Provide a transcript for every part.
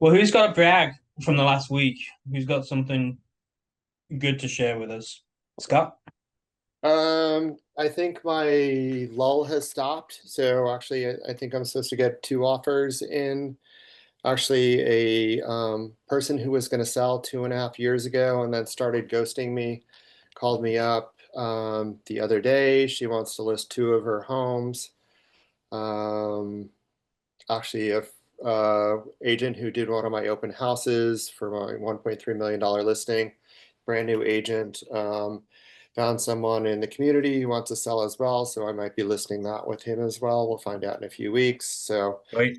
Well, who's got a brag from the last week? Who's got something good to share with us? Scott? I think my lull has stopped. So actually, I think I'm supposed to get two offers in. Actually, a person who was going to sell 2.5 years ago and then started ghosting me called me up the other day. She wants to list two of her homes. Um, Actually, a agent who did one of my open houses for my $1.3 million listing, brand new agent. Found someone in the community who wants to sell as well, so I might be listing that with him as well. We'll find out in a few weeks. So Right.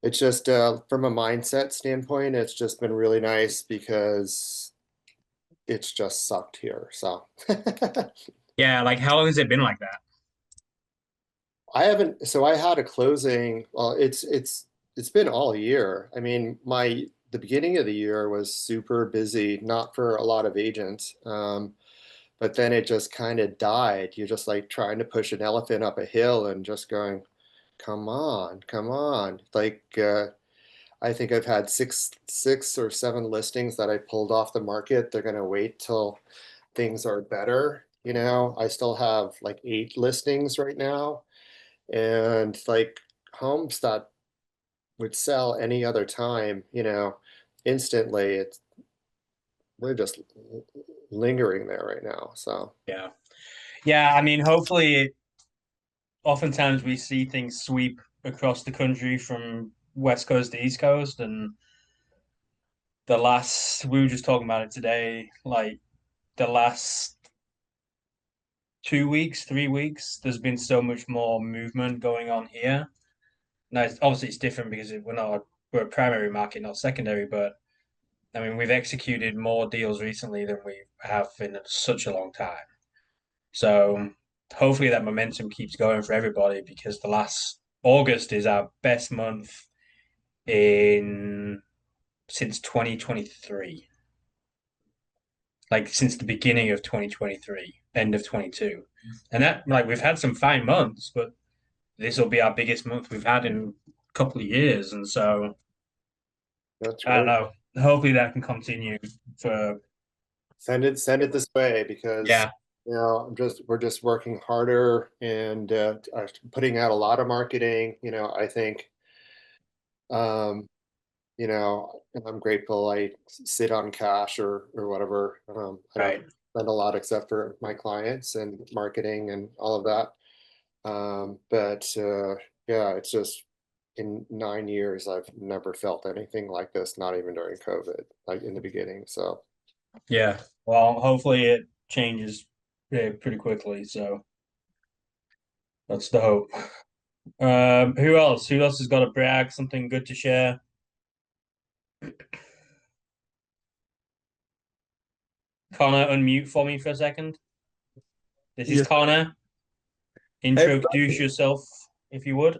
it's just from a mindset standpoint, it's just been really nice because it's just sucked here. So Yeah, like how long has it been like that? I haven't, so I had a closing. Well, it's been all year. I mean, the beginning of the year was super busy, not for a lot of agents. But then it just kind of died. You're just like trying to push an elephant up a hill and just going, come on, come on. I think I've had six or seven listings that I pulled off the market. They're gonna wait till things are better. I still have like 8 listings right now, and like homes that would sell any other time, instantly. We're just lingering there right now. So Yeah. Yeah, I mean, hopefully, oftentimes we see things sweep across the country from West Coast to East Coast. And we were just talking about it today, like the last 2 weeks, 3 weeks, there's been so much more movement going on here. Now, obviously, it's different because we're a primary market, not secondary, but I mean, we've executed more deals recently than we have in such a long time. So hopefully that momentum keeps going for everybody because the last August is our best month in since 2023. Like since the beginning of 2023, end of 22. And that like we've had some fine months, but this will be our biggest month we've had in a couple of years. And so that's I don't great. know. Hopefully that can continue for Send it this way because yeah. we're just working harder and putting out a lot of marketing. I think um, and I'm grateful I sit on cash or whatever. I don't Right. spend a lot except for my clients and marketing and all of that. But yeah, it's just in 9 years I've never felt anything like this, not even during COVID, like in the beginning. So Yeah. Well, hopefully it changes pretty quickly. So that's the hope. Who else? Who else has got a brag? Something good to share? Connor, unmute for me for a second. This is Yes. Connor. Hey, Introduce yourself, if you would.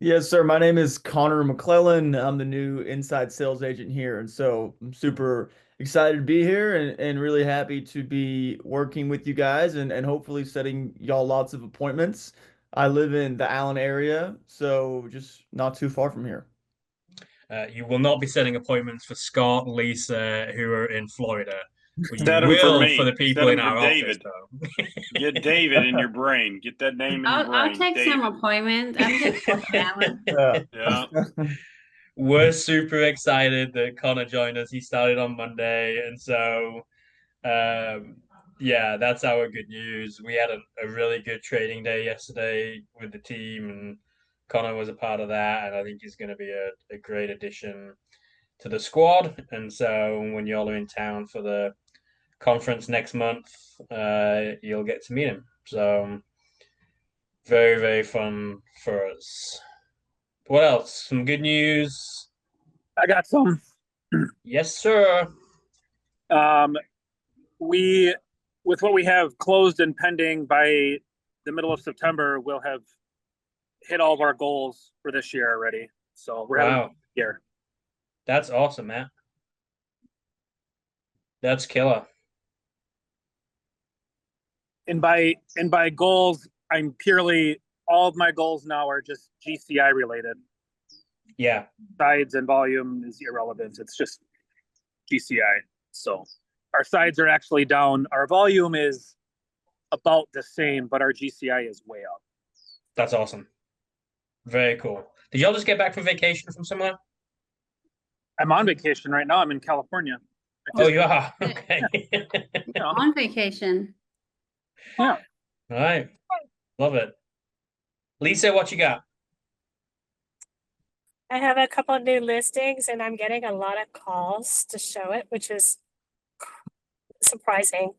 yes, sir. My name is Connor McClellan. I'm the new inside sales agent here. And so I'm super excited to be here and really happy to be working with you guys and hopefully setting y'all lots of appointments. I live in the Allen area, so just not too far from here. You will not be setting appointments for Scott, Lisa, who are in Florida. Well, you Set them for will for the me. Set people in them for our office, David. though. Get David in your brain. Get that name in your I'll brain. take some David. appointment. I'm just Alan. Yeah. Yeah. We're super excited that Connor joined us. He started on Monday, and so um, yeah, that's our good news. We had a really good trading day yesterday with the team, and Connor was a part of that, and I think he's going to be a great addition to the squad. And so when y'all are in town for the conference next month, you'll get to meet him. So very, very fun for us. What else? Some good news. I got some. Yes, sir. Um, we, with what we have closed and pending by the middle of September, we'll have hit all of our goals for this year already. So we're having a Wow. good year. That's awesome, man. That's killer. And by goals, I'm purely all of my goals now are just GCI related. Yeah. Sides and volume is irrelevant. It's just GCI. So our sides are actually down. Our volume is about the same, but our GCI is way up. That's awesome. Very cool. Did y'all just get back from vacation from somewhere? I'm on vacation right now. I'm in California. Oh, you are? Okay. On vacation. Yeah. All right. Love it. Lisa, what you got? I have a couple of new listings and I'm getting a lot of calls to show it, which is surprising,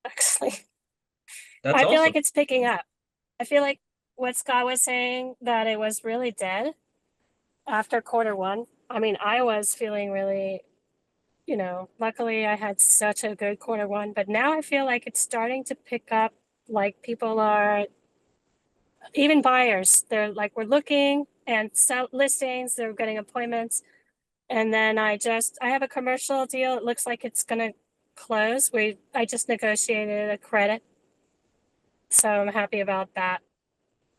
actually. That's I feel like awesome. it's picking up. I feel like what Scott was saying, that it was really dead after quarter 1. I mean, I was feeling really, luckily I had such a good quarter 1, but now I feel like it's starting to pick up. Like people are, even buyers, they're like, we're looking and sell listings, they're getting appointments. And then I have a commercial deal. It looks like it's gonna close. I just negotiated a credit. So I'm happy about that.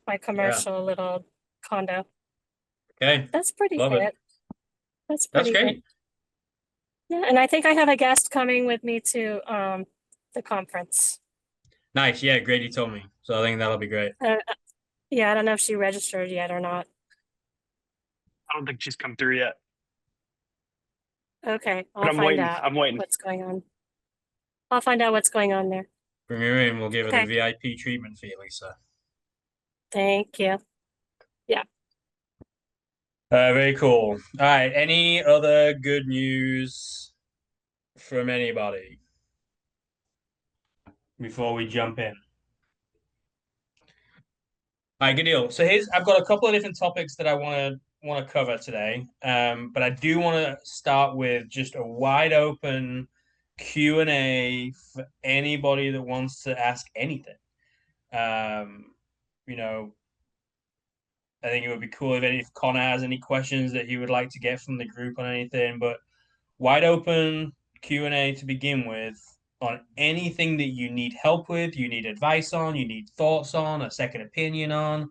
My commercial little condo. Okay. That's pretty Love good. it. That's That's pretty good. great. Yeah, and I think I have a guest coming with me to the conference. Nice. Yeah, Grady told me. So I think that'll be great. Yeah, I don't know if she registered yet or not. I don't think she's come through yet. Okay, But I'll I'm find waiting. out I'm waiting. what's going on. I'll find out what's going on there. Bring her in. We'll give her the Okay. VIP treatment for you, Lisa. Thank you. Very cool. All right. Any other good news from anybody before we jump in? All right, good deal. So I've got a couple of different topics that I want to cover today. But I do want to start with just a wide open Q&A for anybody that wants to ask anything. You know, I think it would be cool if Connor has any questions that he would like to get from the group on anything, but wide open Q&A to begin with on anything that you need help with, you need advice on, you need thoughts on, a second opinion on,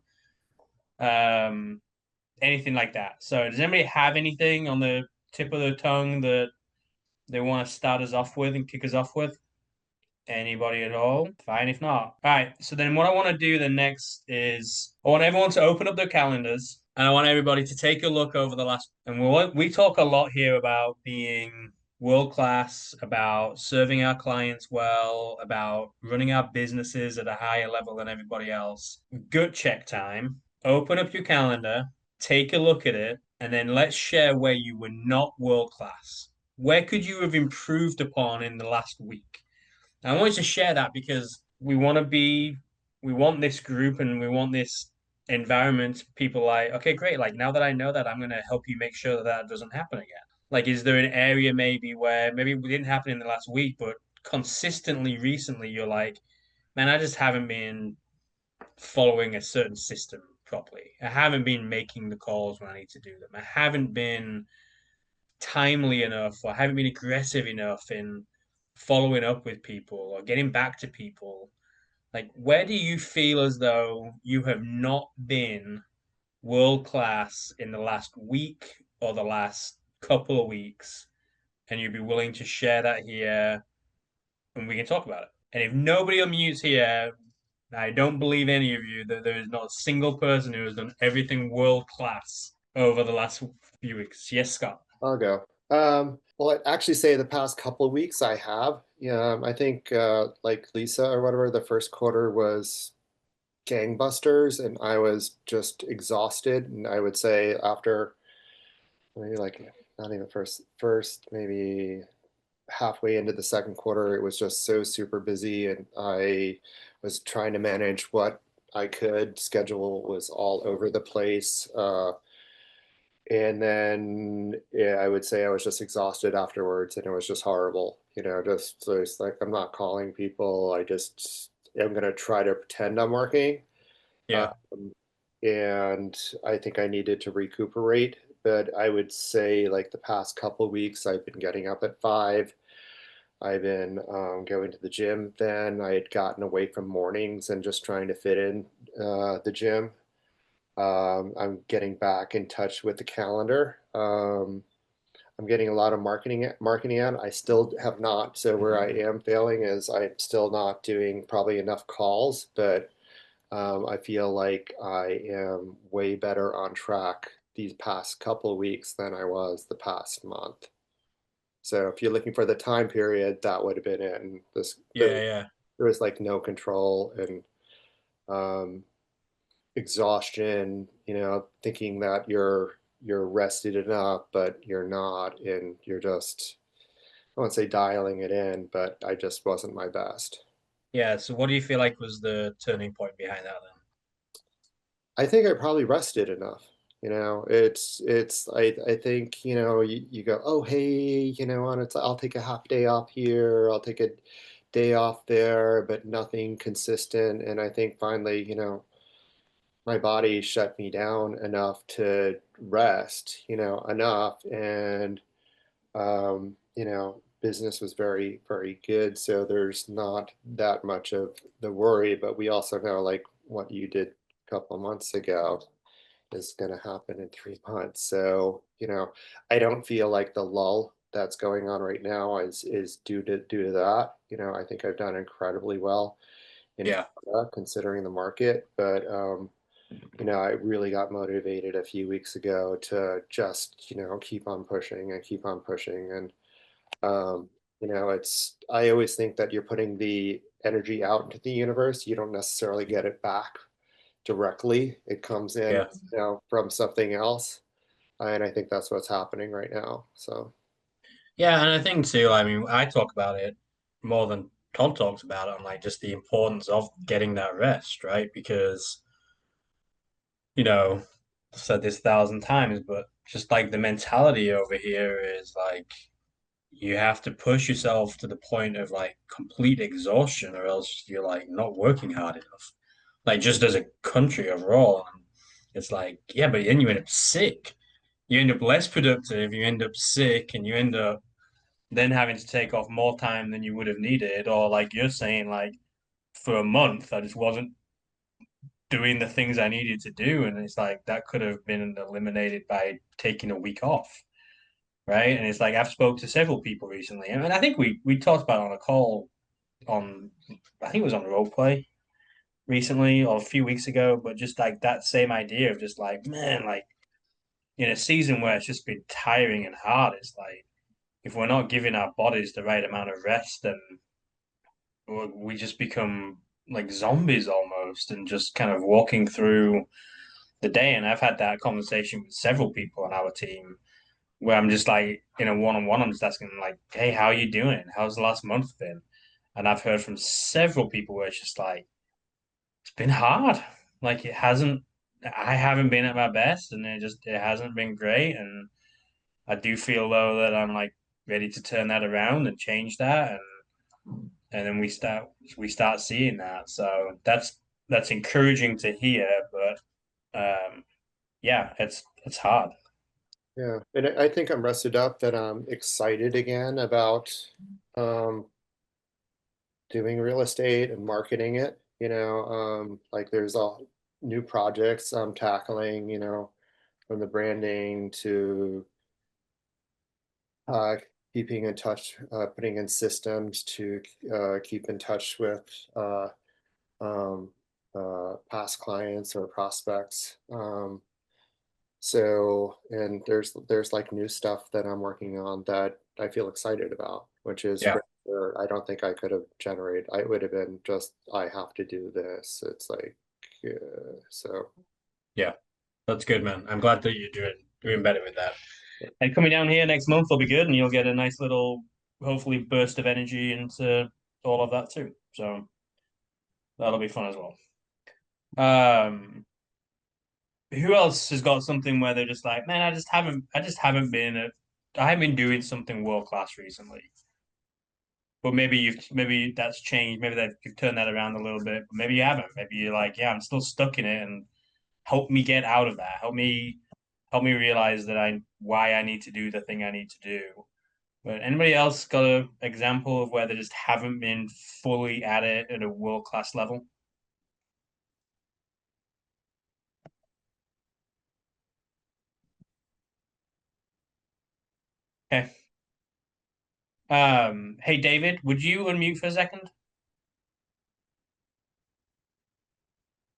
anything like that. So does anybody have anything on the tip of the tongue that they want to start us off with and kick us off with? Anybody at all? Fine, if not. All right. So then what I want to do the next is I want everyone to open up their calendars and I want everybody to take a look over the last, and we talk a lot here about being world class, about serving our clients well, about running our businesses at a higher level than everybody else. Gut check time. Open up your calendar, take a look at it, and then let's share where you were not world class. Where could you have improved upon in the last week? I wanted to share that because we want this group and we want this environment. People like, okay, great. Like now that I know that, I'm going to help you make sure that that doesn't happen again. Like, is there an area maybe where maybe it didn't happen in the last week, but consistently recently you're like, man, I just haven't been following a certain system properly. I haven't been making the calls when I need to do them. I haven't been timely enough or haven't been aggressive enough in following up with people or getting back to people. Like, where do you feel as though you have not been world class in the last week or the last couple of weeks? And you'd be willing to share that here and we can talk about it. And if nobody unmutes here, I don't believe any of you that there is not a single person who has done everything world class over the last few weeks. Yes, Scott. I'll go. Well, I'd actually say the past couple of weeks I have. I think like Lisa or whatever, the first quarter was gangbusters and I was just exhausted. And I would say after maybe like not even first maybe halfway into the second quarter, it was just so super busy and I was trying to manage what I could. Schedule was all over the place. And then yeah, I would say I was just exhausted afterwards and it was just horrible. Just so it's like I'm not calling people. I just am gonna try to pretend I'm working. Yeah. And I think I needed to recuperate. But I would say like the past couple of weeks, I've been getting up at 5. I've been going to the gym then. I had gotten away from mornings and just trying to fit in the gym. I'm getting back in touch with the calendar. I'm getting a lot of marketing out. I still have not. So where I am failing is I'm still not doing probably enough calls, but I feel like I am way better on track these past couple of weeks than I was the past month. So if you're looking for the time period, that would have been it. And Yeah. there was like no control and um, exhaustion, thinking that you're rested enough, but you're not, and you're just, I won't say dialing it in, but I just wasn't my best. Yeah. So what do you feel like was the turning point behind that then? I think I probably rested enough. I think, you go, oh, hey, and I'll take a half day off here, I'll take a day off there, but nothing consistent. And I think finally, my body shut me down enough to rest, enough. And, business was very, very good. So there's not that much of the worry, but we also know like what you did a couple months ago is going to happen in 3 months. So, I don't feel like the lull that's going on right now is due to that. I think I've done incredibly well in Yeah. Florida, considering the market, but I really got motivated a few weeks ago to just, keep on pushing and keep on pushing. And I always think that you're putting the energy out into the universe. You don't necessarily get it back directly. It comes in, Yeah. from something else. And I think that's what's happening right now. So, Yeah, and I think too, I mean, I talk about it more than Todd talks about it on like just the importance of getting that rest, right? Because, I've said this 1,000 times, but just like the mentality over here is like you have to push yourself to the point of like complete exhaustion, or else you're like not working hard enough. Like just as a country overall. And it's like, yeah, but then you end up sick. You end up less productive, you end up sick, and you end up then having to take off more time than you would have needed, or like you're saying, like for a month, I just wasn't doing the things I needed to do, and it's like that could have been eliminated by taking a week off, right? And it's like I've spoke to several people recently, and I think we talked about it on a call on, I think it was on role play recently or a few weeks ago, but just like that same idea of just like, man, like in a season where it's just been tiring and hard, it's like if we're not giving our bodies the right amount of rest, then we just become like zombies almost and just kind of walking through the day. And I've had that conversation with several people on our team where I'm just like in a one-on-one, I'm just asking them like, hey, how are you doing? How's the last month been? And I've heard from several people where it's just like, it's been hard. Like I haven't been at my best, and it hasn't been great. And I do feel though that I'm like ready to turn that around and change that. And then we start seeing that. So that's encouraging to hear, but yeah, it's hard. yeah. And I think I'm rested up, that I'm excited again about um, doing real estate and marketing it. Like there's all new projects I'm tackling, from the branding to uh, keeping in touch, putting in systems to keep in touch with uh, um, past clients or prospects. And there's like new stuff that I'm working on that I feel excited about, which is Yeah, rare. I don't think I could have generated. I would have been just, I have to do this. It's like, so yeah, that's good, man. I'm glad that you're doing better with that. And coming down here next month will be good, and you'll get a nice little, hopefully, burst of energy into all of that too. So that'll be fun as well. Who else has got something where they're just like, man, I haven't been doing something world class recently. But maybe that's changed. Maybe that you've turned that around a little bit. But maybe you haven't. Maybe you're like, yeah, I'm still stuck in it, and help me get out of that. Help me realize that why I need to do the thing I need to do. But anybody else got an example of where they just haven't been fully at it at a world class level? Okay. Hey David, would you unmute for a second?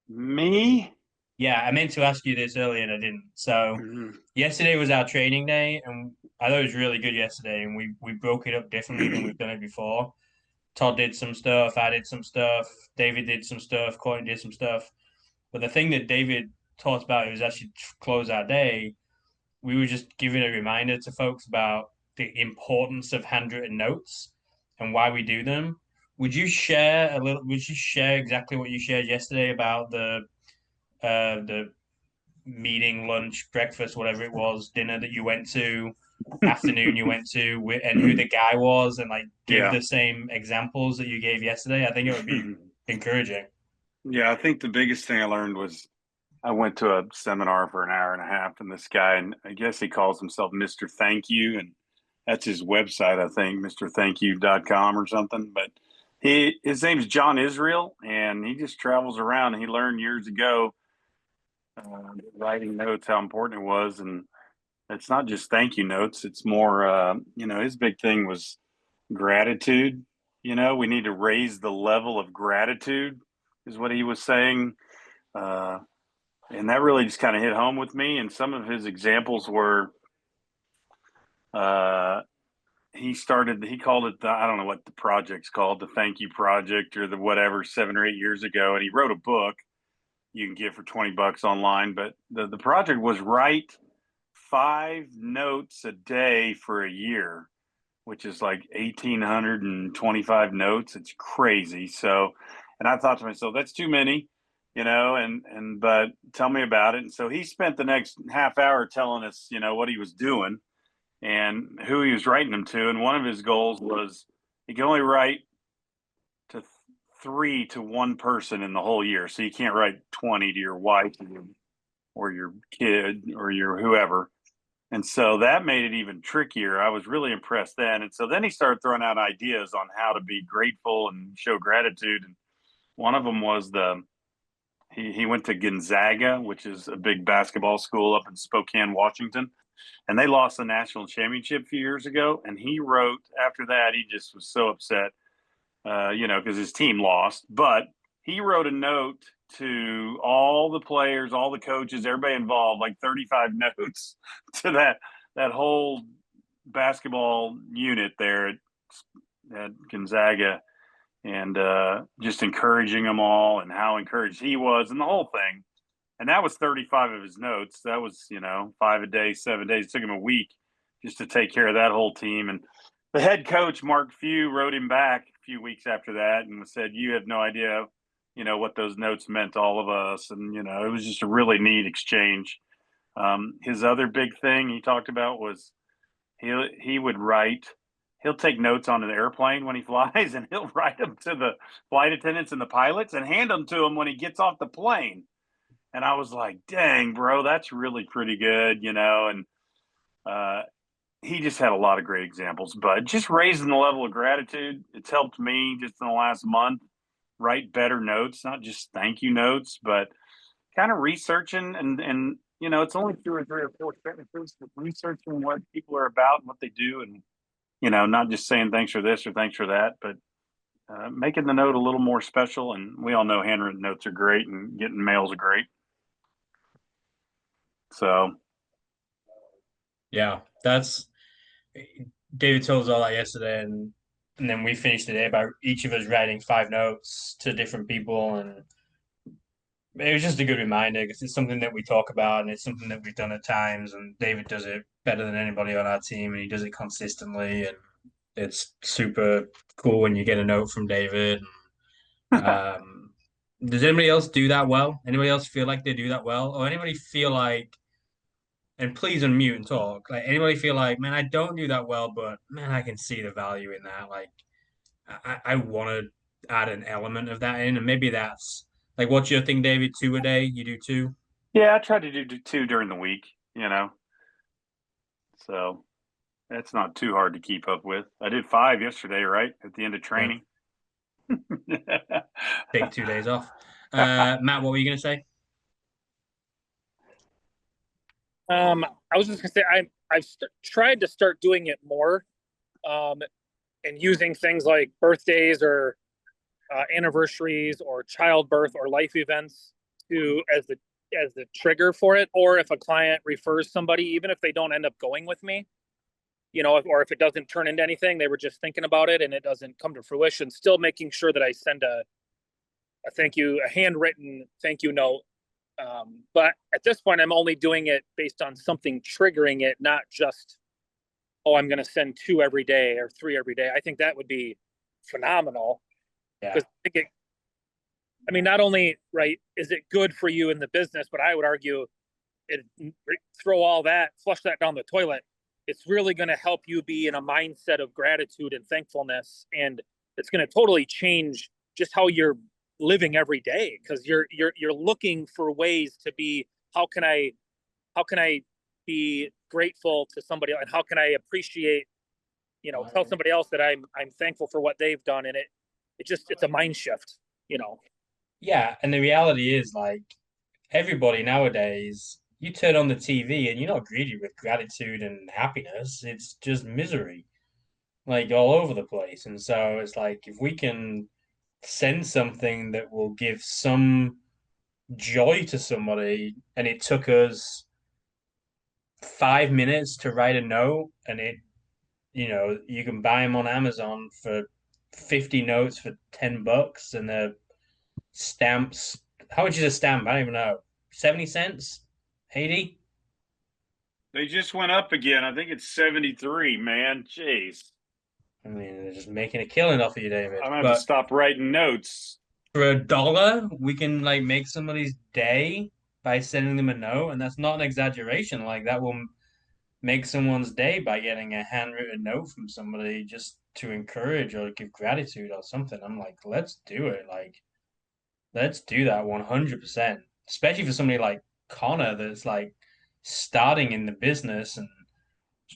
Me? Yeah, I meant to ask you this earlier and I didn't. So Mhm. yesterday was our training day, and I thought it was really good yesterday, and we broke it up differently than we've done it before. Todd did some stuff, I did some stuff, David did some stuff, Courtney did some stuff. But the thing that David talked about, it was actually to close our day. We were just giving a reminder to folks about the importance of handwritten notes and why we do them. Would you share a little? Would you share exactly what you shared yesterday about the meeting, lunch, breakfast, whatever it was, dinner that you went to, afternoon you went to, and who the guy was, and like give Yeah. the same examples that you gave yesterday? I think it would be encouraging. Yeah, I think the biggest thing I learned was I went to a seminar for an hour and a half, and this guy, and I guess he calls himself Mr. Thank You, and that's his website, I think, mrthankyou.com or something. But his name's John Israel, and he just travels around. And he learned years ago, writing notes, how important it was. And it's not just thank you notes, it's more, his big thing was gratitude. We need to raise the level of gratitude, is what he was saying. And that really just kind of hit home with me. And some of his examples were, he called it I don't know what the project's called, the Thank You Project or the whatever, 7 or 8 years ago. And he wrote a book you can get for $20 online. But the project was write 5 notes a day for a year, which is like 1,825 notes. It's crazy. So, and I thought to myself, that's too many, but tell me about it. And so he spent the next half hour telling us, what he was doing and who he was writing them to. And one of his goals was he can only write to 3 to 1 person in the whole year. So you can't write 20 to your wife or your kid or your whoever. And so that made it even trickier. I was really impressed then. And so then he started throwing out ideas on how to be grateful and show gratitude. And one of them was he went to Gonzaga, which is a big basketball school up in Spokane, Washington. And they lost the national championship a few years ago. And he wrote after that, he just was so upset, because his team lost. But he wrote a note to all the players, all the coaches, everybody involved, like 35 notes to that whole basketball unit there at Gonzaga, and just encouraging them all and how encouraged he was and the whole thing. And that was 35 of his notes. That was, 5 a day, 7 days. It took him a week just to take care of that whole team. And the head coach, Mark Few, wrote him back a few weeks after that and said, you have no idea, what those notes meant to all of us. And, it was just a really neat exchange. His other big thing he talked about was he would write, he'll take notes on an airplane when he flies, and he'll write them to the flight attendants and the pilots and hand them to him when he gets off the plane. And I was like, dang, bro, that's really pretty good, and he just had a lot of great examples. But just raising the level of gratitude, it's helped me just in the last month write better notes, not just thank you notes, but kind of researching and it's only 2 or 3 or 4 sentences, but researching what people are about and what they do, and not just saying thanks for this or thanks for that, but making the note a little more special. And we all know handwritten notes are great, and getting mails are great. So, Yeah, that's David told us all that yesterday, and then we finished the day by each of us writing 5 notes to different people, and it was just a good reminder because it's something that we talk about and it's something that we've done at times. And David does it better than anybody on our team, and he does it consistently, and it's super cool when you get a note from David. Does anybody else do that well? Anybody else feel like they do that well, or anybody feel like? And please unmute and talk. Like anybody feel like, man, I don't do that well, but man, I can see the value in that. Like I want to add an element of that in, and maybe that's like, what's your thing, David? 2 a day? You do 2? yeah, I try to do 2 during the week, so that's not too hard to keep up with. I did 5 yesterday, right at the end of training. Take 2 days off. Matt, what were you gonna say? I was just gonna say I've tried to start doing it more, and using things like birthdays or anniversaries or childbirth or life events to as the trigger for it. Or if a client refers somebody, even if they don't end up going with me, or if it doesn't turn into anything, they were just thinking about it and it doesn't come to fruition, still making sure that I send a handwritten thank you note. But at this point, I'm only doing it based on something triggering it, not just, oh, I'm going to send 2 every day or 3 every day. I think that would be phenomenal. Yeah. Because not only, right, is it good for you in the business, but I would argue flush that down the toilet. It's really going to help you be in a mindset of gratitude and thankfulness. And it's going to totally change just how you're living every day, because you're looking for ways to be, how can I be grateful to somebody, and how can I appreciate, tell somebody else that I'm thankful for what they've done. And it's a mind shift. Yeah, and the reality is, like, everybody nowadays, you turn on the TV and you're not greeted with gratitude and happiness. It's just misery, like all over the place. And so it's like, if we can send something that will give some joy to somebody, and it took us 5 minutes to write a note, and you can buy them on Amazon for 50 notes for $10, and they're stamps. How much is a stamp? I don't even know. 70 cents? 80? They just went up again. I think it's 73, man. Jeez. I mean, they're just making a killing off of you, David. I'm gonna have to stop writing notes. For $1, we can like make somebody's day by sending them a note, and that's not an exaggeration. Like, that will make someone's day by getting a handwritten note from somebody just to encourage or give gratitude or something. I'm like, let's do it. Like, let's do that 100%. Especially for somebody like Connor that's like starting in the business and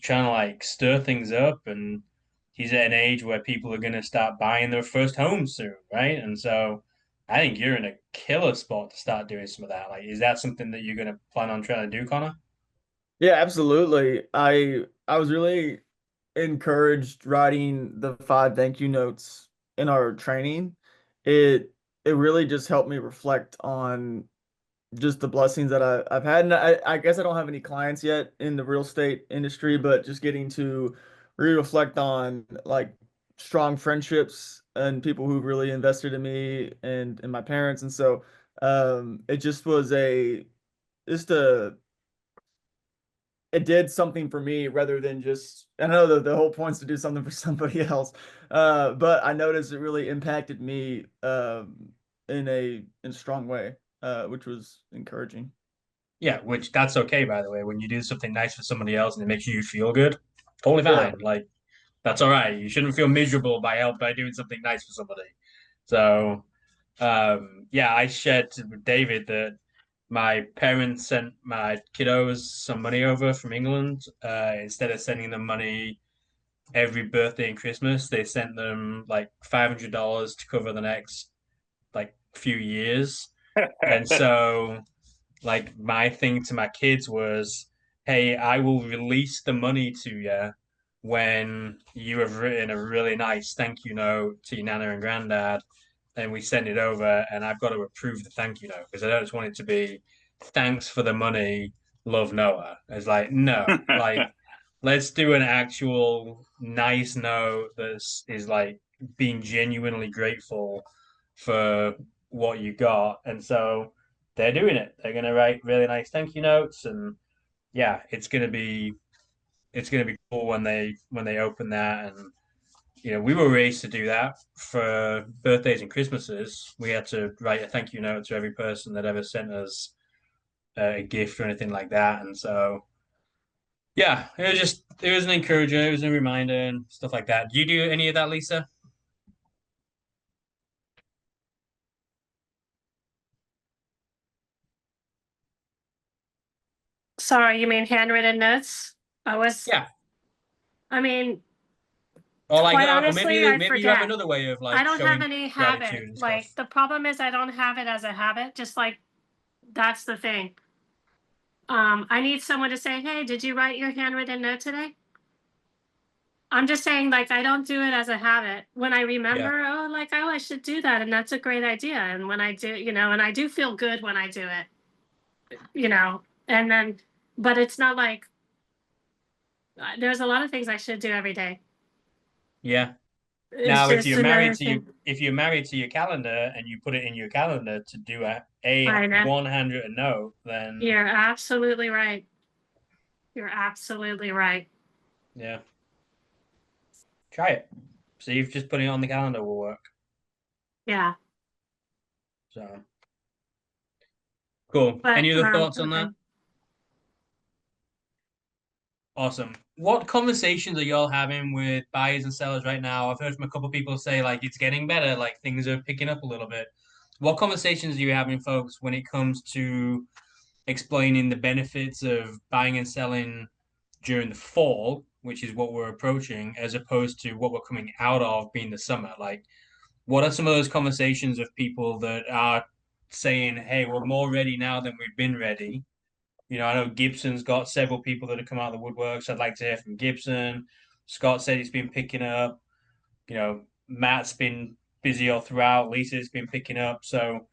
trying to like stir things up, and he's at an age where people are going to start buying their first home soon, right? And so I think you're in a killer spot to start doing some of that. Like, is that something that you're going to plan on trying to do, Connor? Yeah, absolutely. I was really encouraged writing the 5 thank you notes in our training. It really just helped me reflect on just the blessings that I've had. And I guess I don't have any clients yet in the real estate industry, but just getting to really reflect on like strong friendships and people who really invested in me and in my parents. And so it just was just a it did something for me rather than just, I know that the whole point's to do something for somebody else. But I noticed it really impacted me in a strong way, which was encouraging. Yeah, which that's okay, by the way. When you do something nice for somebody else and it makes you feel good, totally Yeah. fine. Like, that's all right. You shouldn't feel miserable by doing something nice for somebody. So, yeah, I shared with David that my parents sent my kiddos some money over from England. Instead of sending them money every birthday and Christmas, they sent them like $500 to cover the next like few years. And so, like, my thing to my kids was, hey, I will release the money to you when you have written a really nice thank you note to your nana and granddad, and we send it over, and I've got to approve the thank you note, because I don't just want it to be thanks for the money, love, Noah. It's like, no, like, let's do an actual nice note that is like being genuinely grateful for what you got. And so they're doing it. They're going to write really nice thank you notes, and yeah, it's gonna be cool when they open that. And we were raised to do that for birthdays and Christmases. We had to write a thank you note to every person that ever sent us a gift or anything like that. And so yeah, it was an encourager, it was a reminder and stuff like that. Do you do any of that, Lisa? Sorry, you mean handwritten notes? Yeah. I mean, Or like, quite or honestly, I maybe you have forget. another way of I like don't have showing any gratitude habit. and Like, stuff. the problem is I don't have it as a habit. Just like, that's the thing. I need someone to say, hey, did you write your handwritten note today? I'm just saying, like, I don't do it as a habit. When I remember, oh, like, oh, I should do that. And that's a great idea. And when I do, and I do feel good when I do it, and then, but it's not like there's a lot of things I should do every day. Yeah. It's Now, just another thing. if you're married to your calendar and you put it in your calendar to do I know. one handwritten note, then You're absolutely right. You're absolutely right. yeah, try it. See if just putting it on the calendar will work. Yeah. So cool. But Any other thoughts on that? okay. Awesome. What conversations are y'all having with buyers and sellers right now? I've heard from a couple of people say like it's getting better, like things are picking up a little bit. What conversations are you having, folks, when it comes to explaining the benefits of buying and selling during the fall, which is what we're approaching, as opposed to what we're coming out of being the summer? Like, what are some of those conversations of people that are saying, hey, we're more ready now than we've been ready? I know Gibson's got several people that have come out of the woodworks. I'd like to hear from Gibson. Scott said he's been picking up. Matt's been busy all throughout. Lisa's been picking up. So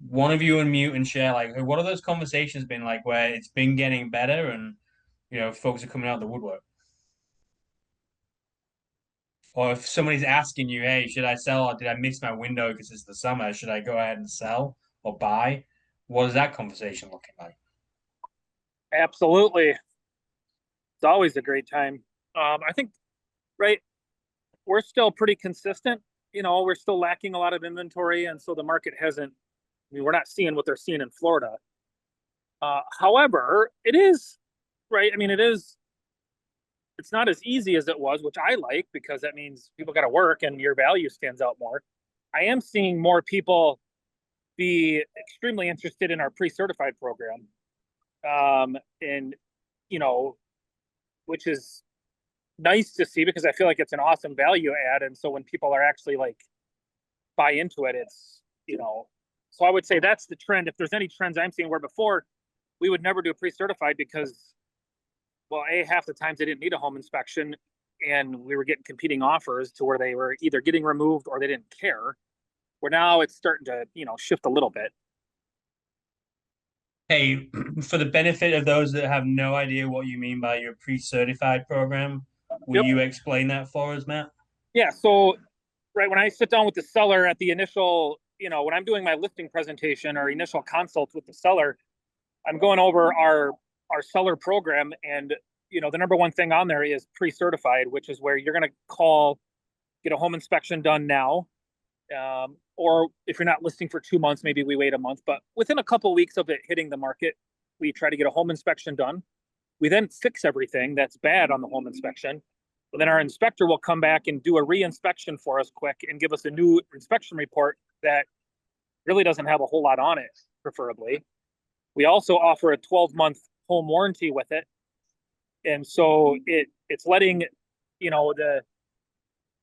one of you unmute and share, like, what have those conversations been like where it's been getting better and, folks are coming out of the woodwork? Or if somebody's asking you, hey, should I sell or did I miss my window because it's the summer? Should I go ahead and sell or buy? What is that conversation looking like? Absolutely. It's always a great time. I think, right, we're still pretty consistent. We're still lacking a lot of inventory, and so the market hasn't. I mean, we're not seeing what they're seeing in Florida. However, it is right. I mean, it is. It's not as easy as it was, which I like because that means people got to work and your value stands out more. I am seeing more people be extremely interested in our pre-certified program, and which is nice to see because I feel like it's an awesome value add. And so when people are actually like buy into it, it's, so I would say that's the trend. If there's any trends I'm seeing where before we would never do a pre-certified because, well, half the times they didn't need a home inspection and we were getting competing offers to where they were either getting removed or they didn't care. Where now it's starting to, shift a little bit. Hey, for the benefit of those that have no idea what you mean by your pre-certified program, will you explain that for us, Matt? Yeah. So, right, when I sit down with the seller at the initial, when I'm doing my listing presentation or initial consult with the seller, I'm going over our seller program. And, the number one thing on there is pre-certified, which is where you're going to call, get a home inspection done now. Or if you're not listing for 2 months, maybe we wait a month, but within a couple of weeks of it hitting the market, we try to get a home inspection done. We then fix everything that's bad on the home inspection. But then our inspector will come back and do a re-inspection for us quick and give us a new inspection report that really doesn't have a whole lot on it, preferably. We also offer a 12-month home warranty with it. And so it's letting, the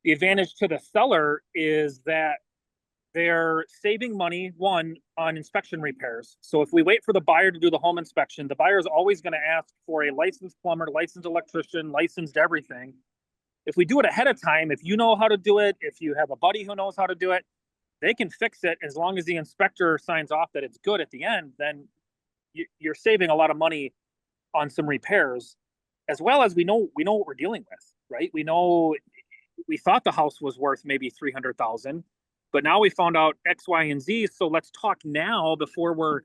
advantage to the seller is that they're saving money, one, on inspection repairs. So if we wait for the buyer to do the home inspection, the buyer is always going to ask for a licensed plumber, licensed electrician, licensed everything. If we do it ahead of time, if you know how to do it, if you have a buddy who knows how to do it, they can fix it as long as the inspector signs off that it's good at the end. Then you're saving a lot of money on some repairs, as well as we know what we're dealing with, right? We thought the house was worth maybe 300,000, but now we found out X, Y, and Z. So let's talk now before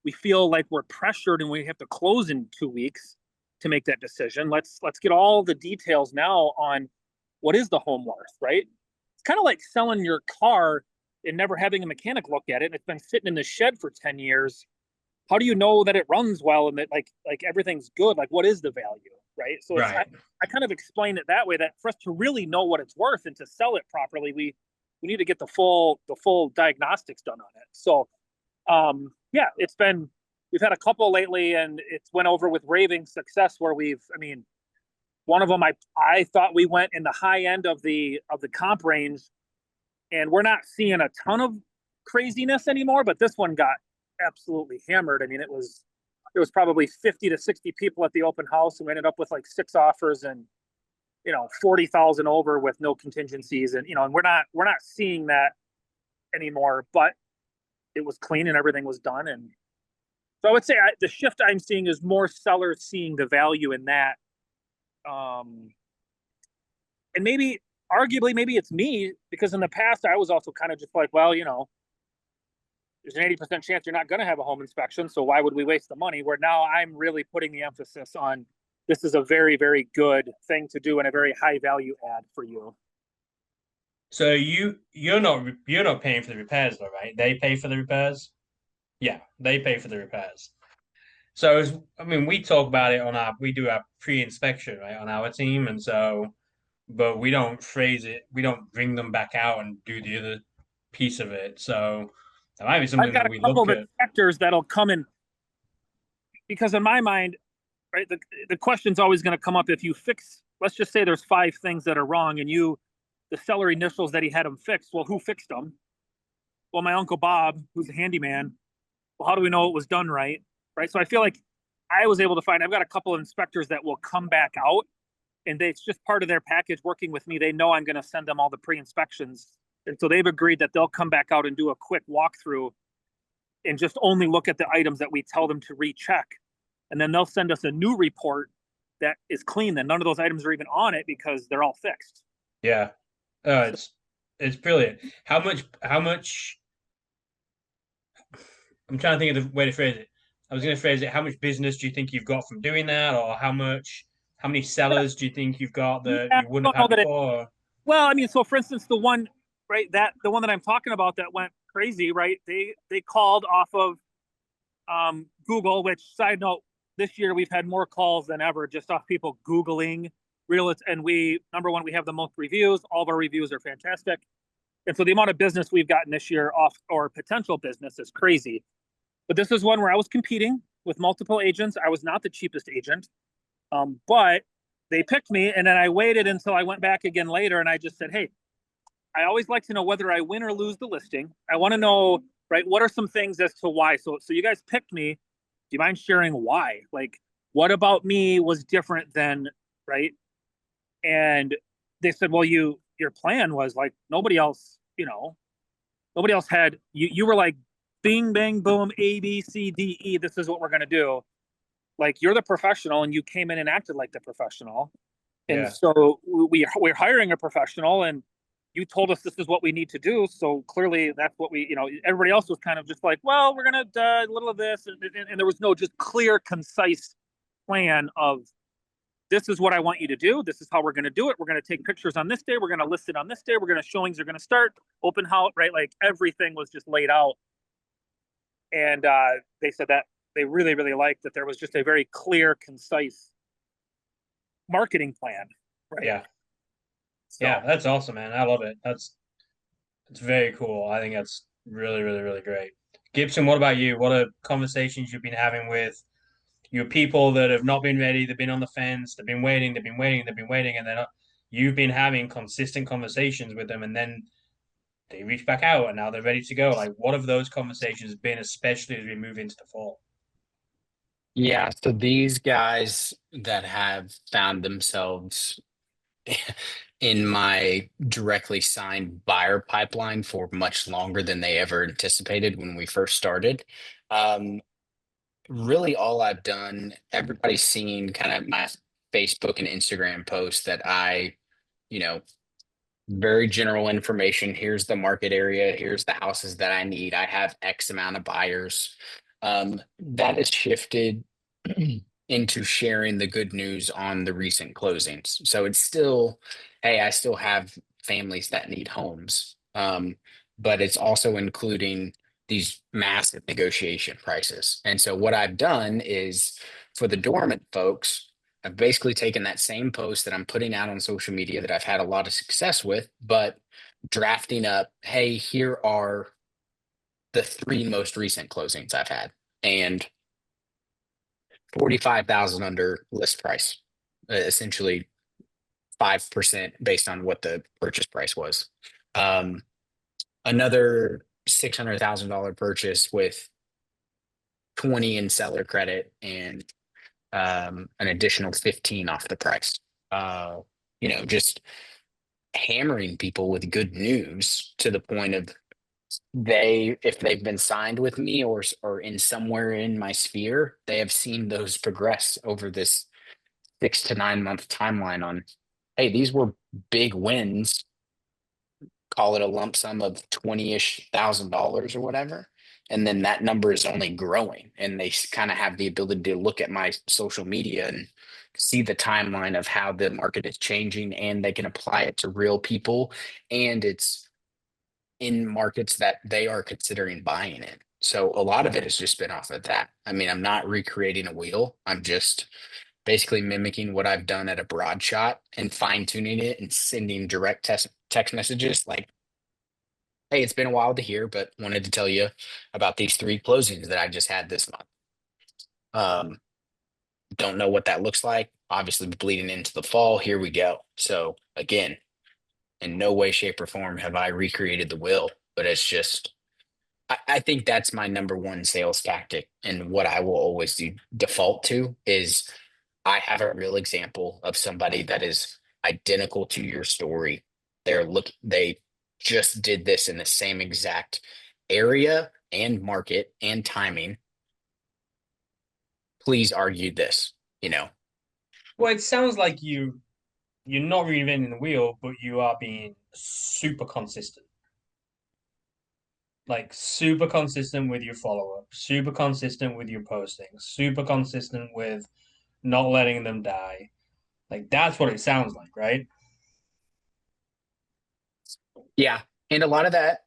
we feel like we're pressured and we have to close in 2 weeks to make that decision. Let's get all the details now on what is the home worth, right? It's kind of like selling your car and never having a mechanic look at it. And it's been sitting in the shed for 10 years. How do you know that it runs well and that like everything's good? Like, what is the value, right? So Right. I kind of explain it that way, that for us to really know what it's worth and to sell it properly, we need to get the full diagnostics done on it. So, yeah, we've had a couple lately, and it's went over with raving success. Where one of them I thought we went in the high end of the comp range, and we're not seeing a ton of craziness anymore. But this one got absolutely hammered. I mean, it was there was probably 50 to 60 people at the open house, and we ended up with like 6 offers and 40,000 over with no contingencies, and and we're not seeing that anymore. But it was clean and everything was done, and so I would say the shift I'm seeing is more sellers seeing the value in that. And maybe, arguably, maybe it's me, because in the past I was also kind of just like, well, there's an 80% chance you're not going to have a home inspection, so why would we waste the money? Where now I'm really putting the emphasis on this is a very, very good thing to do and a very high value add for you. So you're not paying for the repairs though, right? They pay for the repairs? Yeah, they pay for the repairs. So we talk about it we do our pre-inspection, right, on our team, and so, but we don't phrase it, we don't bring them back out and do the other piece of it. So that might be something I've got that a we couple look of at. inspectors that'll come in, because in my mind, right, the question's always going to come up if you fix, let's just say there's 5 things that are wrong, and the seller initials that he had them fixed. Well, who fixed them? Well, my Uncle Bob, who's a handyman. Well, how do we know it was done right? Right. So I feel like I was able to I've got a couple of inspectors that will come back out, and it's just part of their package working with me. They know I'm going to send them all the pre-inspections. And so they've agreed that they'll come back out and do a quick walkthrough and just only look at the items that we tell them to recheck. And then they'll send us a new report that is clean. Then none of those items are even on it because they're all fixed. Yeah. It's brilliant. How much I'm trying to think of the way to phrase it. I was going to phrase it, how much business do you think you've got from doing that? Or how many sellers do you think you've got that you wouldn't have had before? Well, I mean, so for instance, the one that I'm talking about that went crazy, right? They called off of Google, which, side note, this year we've had more calls than ever just off people Googling and number one, we have the most reviews. All of our reviews are fantastic. And so the amount of business we've gotten this year off, or potential business, is crazy. But this is one where I was competing with multiple agents. I was not the cheapest agent, but they picked me. And then I waited until I went back again later, and I just said, hey, I always like to know whether I win or lose the listing. I want to know, right, what are some things as to why. So you guys picked me. Do you mind sharing why? Like, what about me was different than, right? And they said, well, your plan was like nobody else had, you were like, bing, bang, boom, A, B, C, D, E, this is what we're going to do. Like, you're the professional, and you came in and acted like the professional. And so we're hiring a professional, and you told us this is what we need to do. So clearly that's what everybody else was kind of just like, well, we're going to do a little of this. And there was no just clear, concise plan of, this is what I want you to do. This is how we're going to do it. We're going to take pictures on this day. We're going to list it on this day. Showings are going to start, open house, right? Like, everything was just laid out. And they said that they really, really liked that there was just a very clear, concise marketing plan. Right? Yeah. So, yeah, that's awesome, man. I love it. It's very cool. I think that's really, really, really great. Gibson, what about you? What are conversations you've been having with your people that have not been ready? They've been on the fence. They've been waiting. And then you've been having consistent conversations with them, and then they reach back out, and now they're ready to go. Like, what have those conversations been, especially as we move into the fall? Yeah, so these guys that have found themselves in my directly signed buyer pipeline for much longer than they ever anticipated when we first started. Really, all I've done, everybody's seen kind of my Facebook and Instagram posts that very general information. Here's the market area. Here's the houses that I need. I have X amount of buyers. That has shifted into sharing the good news on the recent closings. So it's still, hey, I still have families that need homes. But it's also including these massive negotiation prices. And so what I've done is, for the dormant folks, I've basically taken that same post that I'm putting out on social media that I've had a lot of success with, but drafting up, hey, here are the 3 most recent closings I've had, and 45,000 under list price, essentially 5% based on what the purchase price was. Another $600,000 purchase with 20 in seller credit and an additional 15 off the price. Just hammering people with good news to the point of if they've been signed with me or in somewhere in my sphere, they have seen those progress over this 6 to 9 month timeline on, hey, these were big wins, call it a lump sum of 20-ish thousand dollars or whatever. And then that number is only growing. And they kind of have the ability to look at my social media and see the timeline of how the market is changing, and they can apply it to real people. And it's in markets that they are considering buying in. So a lot of it has just been off of that. I mean, I'm not recreating a wheel. I'm just basically mimicking what I've done at a broad shot and fine tuning it and sending direct text messages like, hey, it's been a while to hear, but wanted to tell you about these 3 closings that I just had this month. Don't know what that looks like. Obviously bleeding into the fall. Here we go. So again, in no way, shape, or form have I recreated the wheel, but it's just, I think that's my number one sales tactic. And what I will always default to is I have a real example of somebody that is identical to your story. They just did this in the same exact area and market and timing. Please argue this, Well, it sounds like you're not reinventing the wheel, but you are being super consistent. Like super consistent with your follow-up, super consistent with your postings, super consistent with not letting them die. Like that's what it sounds like, right? Yeah. And a lot of that,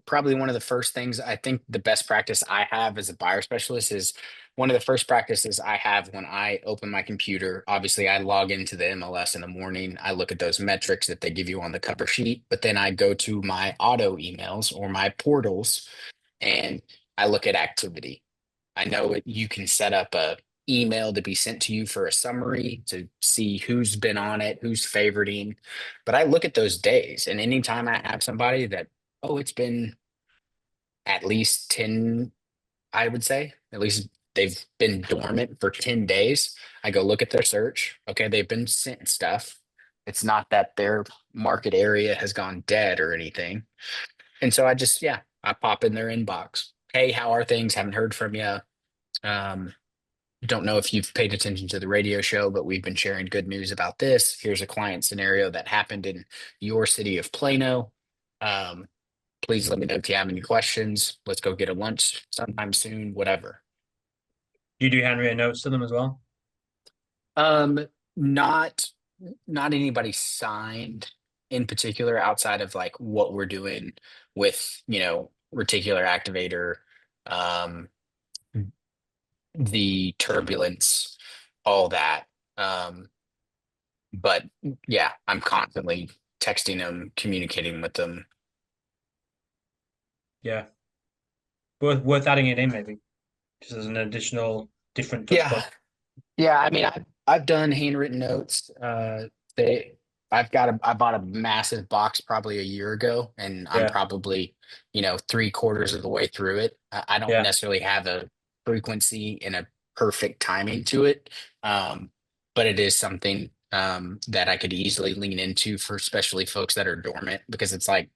probably one of the first things, I think the best practice I have as a buyer specialist is one of the first practices I have when I open my computer. Obviously, I log into the MLS in the morning. I look at those metrics that they give you on the cover sheet, but then I go to my auto emails or my portals and I look at activity. I know you can set up a email to be sent to you for a summary to see who's been on it, who's favoriting. But I look at those days, and anytime I have somebody that, oh, it's been at least 10, I would say, at least they've been dormant for 10 days. I go look at their search. Okay, they've been sent stuff. It's not that their market area has gone dead or anything. And so I pop in their inbox. Hey, how are things? Haven't heard from you. Don't know if you've paid attention to the radio show, but we've been sharing good news about this. Here's a client scenario that happened in your city of Plano. Please let me know if you have any questions. Let's go get a lunch sometime soon, whatever. Do you do handwritten notes to them as well? Not anybody signed in particular outside of like what we're doing with, reticular activator, the turbulence, all that. But yeah, I'm constantly texting them, communicating with them. Yeah. Worth adding it in maybe. Just as an additional different touch point. Yeah. I mean, I've done handwritten notes. I bought a massive box probably a year ago, and I'm Yeah. probably, 3/4 of the way through it. I don't Yeah. necessarily have a frequency and a perfect timing to it. But it is something that I could easily lean into for especially folks that are dormant, because it's like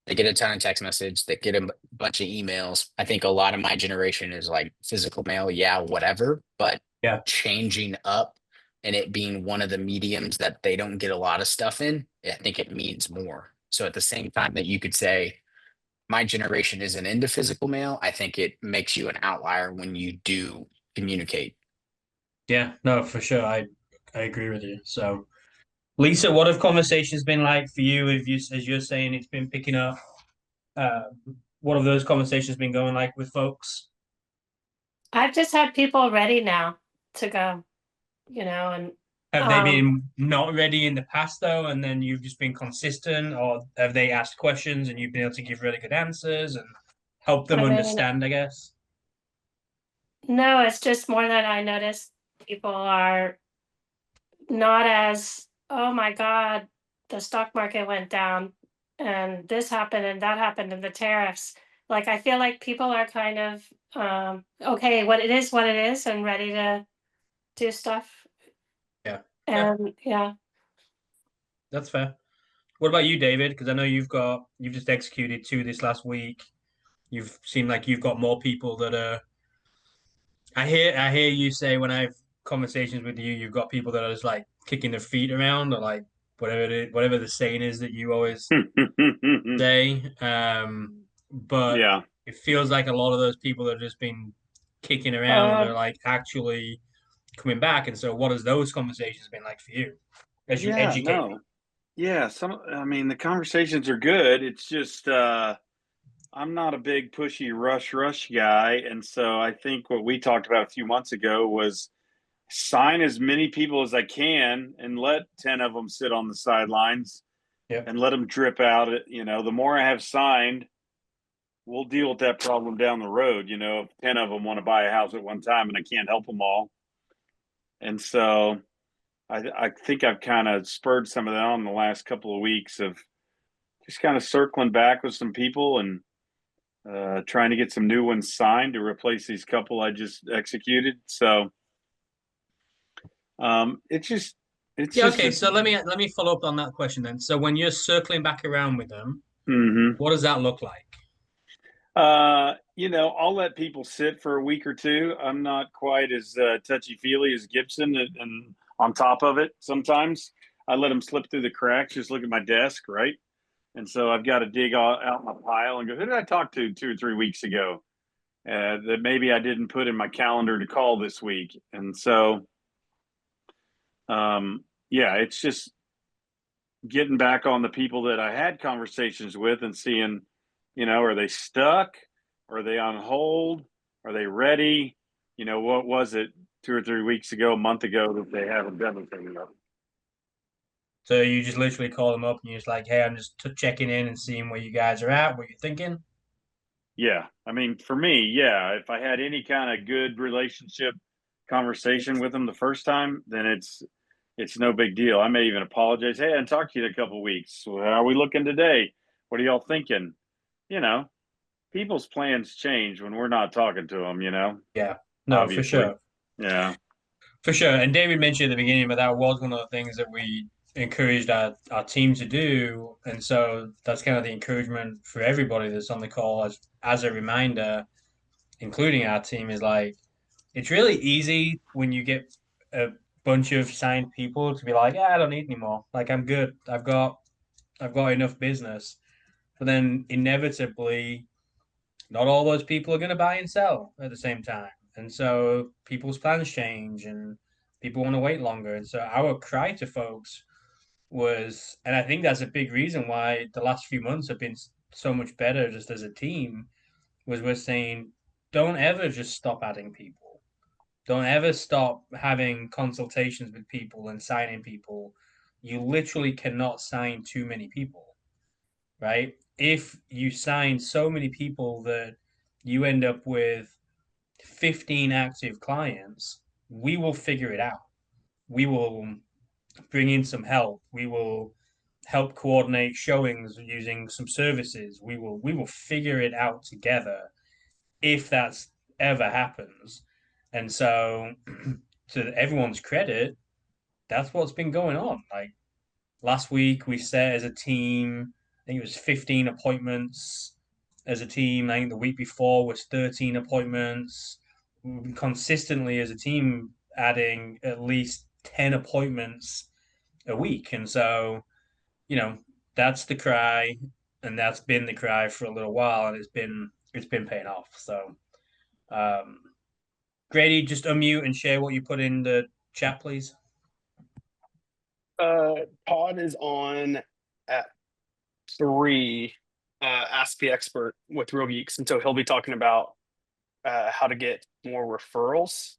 they get a ton of text message, they get a bunch of emails. I think a lot of my generation is like physical mail, yeah, whatever, but Yeah. changing up and it being one of the mediums that they don't get a lot of stuff in, I think it means more. So at the same time that you could say my generation isn't into physical mail, I think it makes you an outlier when you do communicate. Yeah, no, for sure. I agree with you. So Lisa, what have conversations been like for you? If you, as you're saying, it's been picking up. Uh, what have those conversations been going like with folks? I've just had people ready now to go, and Have they been not ready in the past though, and then you've just been consistent, or have they asked questions and you've been able to give really good answers and help them I mean, understand, I guess? no, it's just more that I noticed people are not as, oh my God, the stock market went down and this happened and that happened and the tariffs. Like, I feel like people are kind of, okay, what it is, and ready to do stuff. Yeah. And yeah. That's fair. What about you, David? Because I know you've just executed 2 this last week. You've seemed like you've got more people that are. I hear you say when I've conversations with you, you've got people that are just like kicking their feet around or like whatever the saying is that you always say. But Yeah. it feels like a lot of those people have just been kicking around Uh, are like actually coming back. And so, what has those conversations been like for you as you Yeah, educate me? no. Yeah, I mean, the conversations are good. It's just I'm not a big pushy rush guy, and so I think what we talked about a few months ago was sign as many people as I can and let 10 of them sit on the sidelines Yep. and let them drip out. The more I have signed, we'll deal with that problem down the road. If 10 of them want to buy a house at one time and I can't help them all. And so I think I've kind of spurred some of that on the last couple of weeks of just kind of circling back with some people and trying to get some new ones signed to replace these couple I just executed. So it's just Yeah, okay. So let me follow up on that question then. So when you're circling back around with them, Mhm. what does that look like? I'll let people sit for a week or two. I'm not quite as touchy feely as Gibson, and on top of it, sometimes I let them slip through the cracks. Just look at my desk, right? And so I've got to dig out my pile and go, who did I talk to 2 or 3 weeks ago that maybe I didn't put in my calendar to call this week? And so, yeah, it's just getting back on the people that I had conversations with and seeing, are they stuck? Are they on hold? Are they ready? What was it 2 or 3 weeks ago, a month ago that they haven't done anything of? So you just literally call them up and you're just like, hey, I'm just checking in and seeing where you guys are at, what you're thinking. Yeah. I mean, for me, yeah, if I had any kind of good relationship conversation with them the first time, then it's no big deal. I may even apologize. Hey, I didn't talk to you in a couple of weeks. So how are we looking today? What are y'all thinking? You know, people's plans change when we're not talking to them, Yeah, no, for obviously. sure. Yeah. For sure. And David mentioned at the beginning, but that was one of the things that we encouraged our team to do. And so that's kind of the encouragement for everybody that's on the call as a reminder, including our team, is like it's really easy when you get a bunch of signed people to be like, yeah, I don't need anymore. Like I'm good. I've got enough business. But then inevitably not all those people are going to buy and sell at the same time. And so people's plans change and people want to wait longer. And so our cry to folks was, and I think that's a big reason why the last few months have been so much better just as a team, was we're saying, don't ever just stop adding people. Don't ever stop having consultations with people and signing people. You literally cannot sign too many people, right? If you sign so many people that you end up with 15 active clients, we will figure it out. We will bring in some help. We will help coordinate showings using some services. We will figure it out together if that's ever happens. And so to everyone's credit, that's what's been going on. Like last week we set as a team, I think it was 15 appointments as a team. I think the week before was 13 appointments. We've been consistently as a team adding at least 10 appointments a week. And so, you know, that's the cry and that's been the cry for a little while and it's been paying off. So um Grady, just unmute and share what you put in the chat, please. Todd is on at 3, Ask the Expert with Real Geeks. And so he'll be talking about how to get more referrals.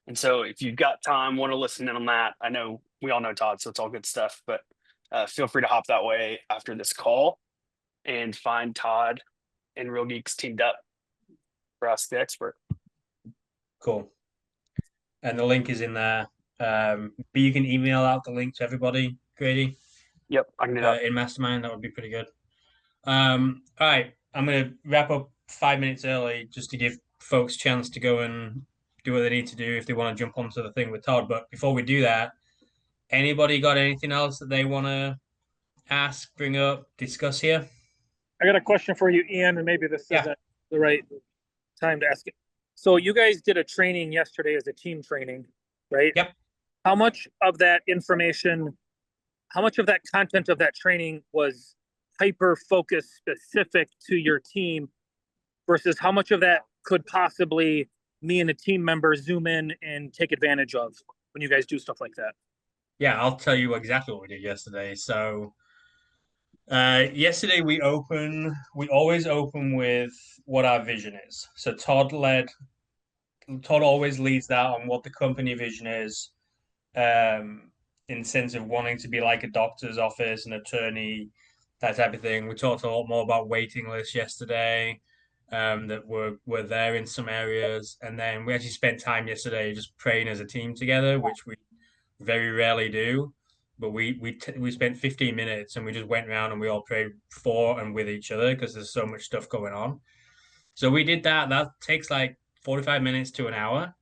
And so if you've got time, want to listen in on that, I know we all know Todd, so it's all good stuff, but feel free to hop that way after this call and find Todd and Real Geeks teamed up for Ask the Expert. Cool. And the link is in there. But you can email out the link to everybody, Grady. Yep, I can do that. In Mastermind, that would be pretty good. All right, I'm gonna wrap up 5 minutes early just to give folks a chance to go and do what they need to do if they want to jump onto the thing with Todd. But before we do that, anybody got anything else that they want to ask, bring up, discuss here? I got a question for you, Ian, and maybe this isn't the right time to ask it. So you guys did a training yesterday as a team training, right? Yep. How much of that information, how much of that content of that training was hyper focused specific to your team versus how much of that could possibly me and a team member zoom in and take advantage of when you guys do stuff like that? Yeah, I'll tell you exactly what we did yesterday. So yesterday we always open with what our vision is. So Todd always leads that on what the company vision is, in sense of wanting to be like a doctor's office, an attorney, that type of thing. We talked a lot more about waiting lists yesterday, that were there in some areas, and then we actually spent time yesterday just praying as a team together, which we very rarely do. But we spent 15 minutes and we just went around and we all prayed for and with each other because there's so much stuff going on. So we did that. That takes like 45 minutes to an hour.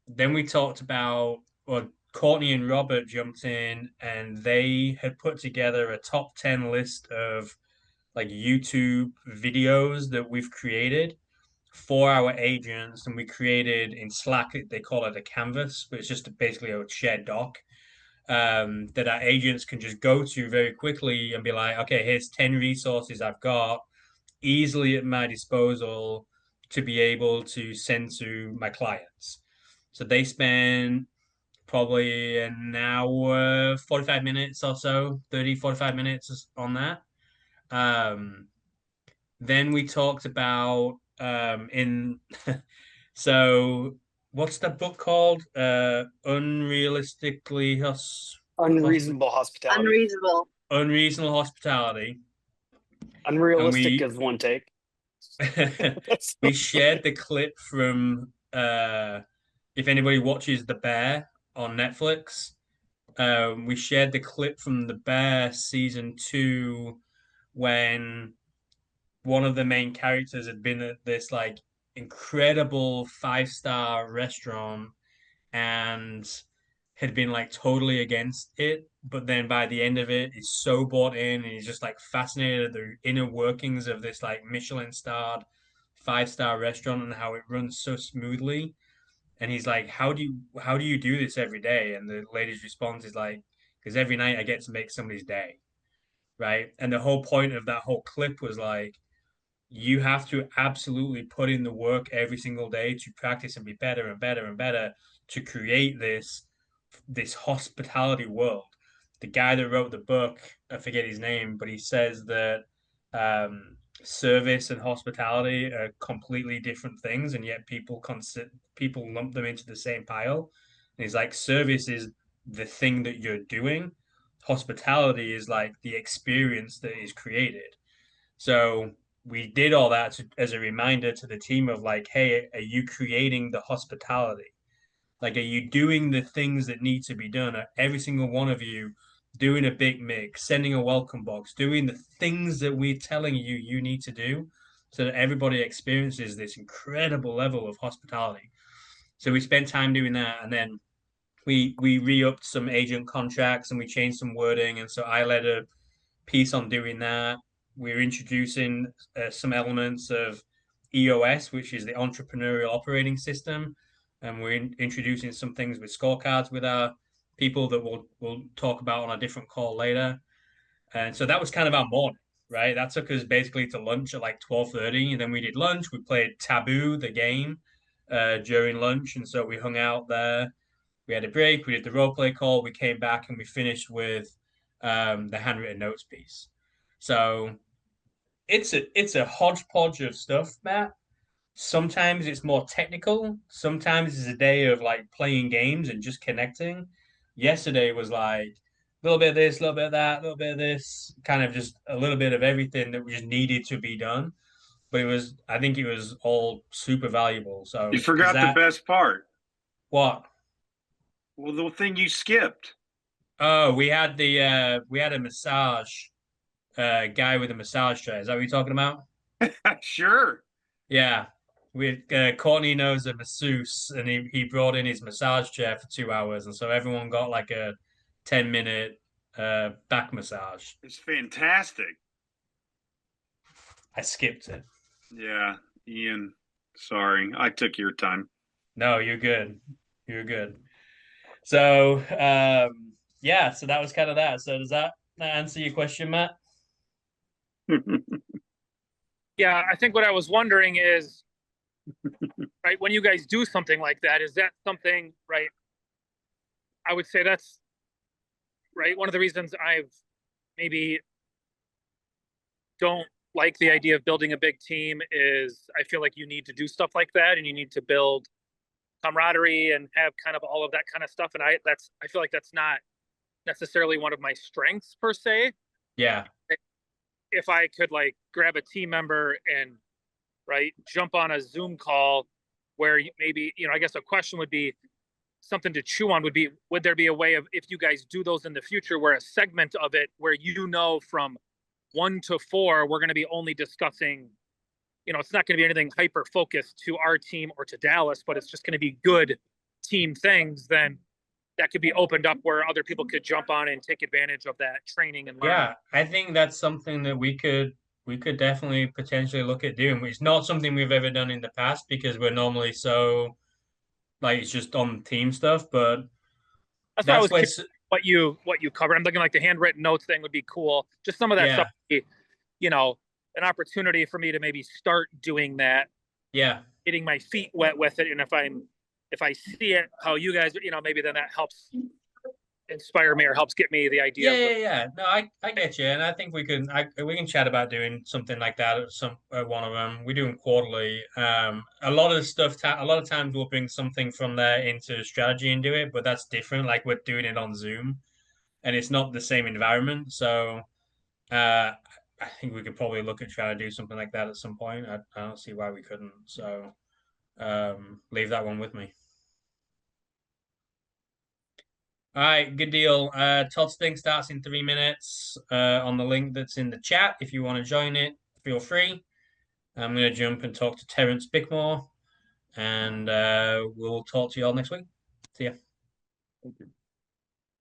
Then we talked about, well, Courtney and Robert jumped in and they had put together a top 10 list of like YouTube videos that we've created for our agents. And we created in Slack, they call it a canvas, but it's just basically a shared doc, that our agents can just go to very quickly and be like, okay, here's 10 resources I've got easily at my disposal to be able to send to my clients. So they spend probably an hour, 45 minutes or so, 30, 45 minutes on that. Then we talked about so what's that book called? Unreasonable hospitality. Unreasonable. Unreasonable hospitality. Unrealistic is one take. We shared the clip from if anybody watches The Bear on Netflix. We shared the clip from The Bear season 2 when one of the main characters had been at this like incredible 5-star restaurant and had been like totally against it, but then by the end of it, he's so bought in and he's just like fascinated at the inner workings of this like Michelin starred 5-star restaurant and how it runs so smoothly. And he's like, how do you do this every day? And the lady's response is like, because every night I get to make somebody's day, right? And the whole point of that whole clip was like, you have to absolutely put in the work every single day to practice and be better and better and better to create this hospitality world. The guy that wrote the book, I forget his name, but he says that service and hospitality are completely different things, and yet people lump them into the same pile. And he's like, service is the thing that you're doing. Hospitality is like the experience that is created. So we did all that as a reminder to the team of like, hey, are you creating the hospitality? Like, are you doing the things that need to be done? Are every single one of you doing a big mix, sending a welcome box, doing the things that we're telling you need to do so that everybody experiences this incredible level of hospitality? So we spent time doing that, and then we re-upped some agent contracts and we changed some wording. And so I led a piece on doing that. We're introducing some elements of EOS, which is the entrepreneurial operating system, and we're introducing some things with scorecards with our people that we'll talk about on a different call later. And so that was kind of our morning, right? That took us basically to lunch at like 12:30, and then we did lunch. We played Taboo, the game, during lunch, and so we hung out there. We had a break. We did the role play call. We came back and we finished with the handwritten notes piece. So it's a hodgepodge of stuff, Matt. Sometimes it's more technical. Sometimes it's a day of like playing games and just connecting. Yesterday was like a little bit of this, a little bit of that, a little bit of this, kind of just a little bit of everything that just needed to be done. But I think it was all super valuable. So you forgot the best part. What? Well, the thing you skipped. Oh, we had a massage guy with a massage chair. Is that what you're talking about? Sure. Yeah. Courtney knows a masseuse, and he brought in his massage chair for 2 hours, and so everyone got like a 10-minute back massage. It's fantastic. I skipped it. Yeah, Ian, sorry. I took your time. No, you're good. You're good. So yeah, so that was kind of that. So does that answer your question, Matt? Yeah, I think what I was wondering is, right, when you guys do something like that, is that something, right? I would say that's right. One of the reasons I've maybe don't like the idea of building a big team is I feel like you need to do stuff like that, and you need to build camaraderie and have kind of all of that kind of stuff. And I feel like that's not necessarily one of my strengths per se. Yeah. If I could like grab a team member and right jump on a Zoom call where maybe, I guess a question would be something to chew on would be, would there be a way of, if you guys do those in the future, where a segment of it where from 1 to 4 we're going to be only discussing, it's not going to be anything hyper focused to our team or to Dallas, but it's just going to be good team things, then that could be opened up where other people could jump on and take advantage of that training and learning. Yeah, I think that's something that we could definitely potentially look at doing. It's not something we've ever done in the past because we're normally so like it's just on team stuff, but That's why I was where curious what you covered. I'm thinking like the handwritten notes thing would be cool. Just some of that yeah, stuff would be, an opportunity for me to maybe start doing that, yeah, getting my feet wet with it. And if I see it, how you guys, maybe then that helps inspire me or helps get me the idea. yeah. No, I get you, and I think we can chat about doing something like that at one of them. We do them quarterly. A lot of stuff. A lot of times we'll bring something from there into strategy and do it, but that's different. Like we're doing it on Zoom, and it's not the same environment. So, I think we could probably look at trying to do something like that at some point. I don't see why we couldn't. So, leave that one with me. All right, good deal. Todd's thing starts in 3 minutes on the link that's in the chat. If you want to join it, feel free. I'm going to jump and talk to Terence Bickmore, and we'll talk to you all next week. See ya. Thank you.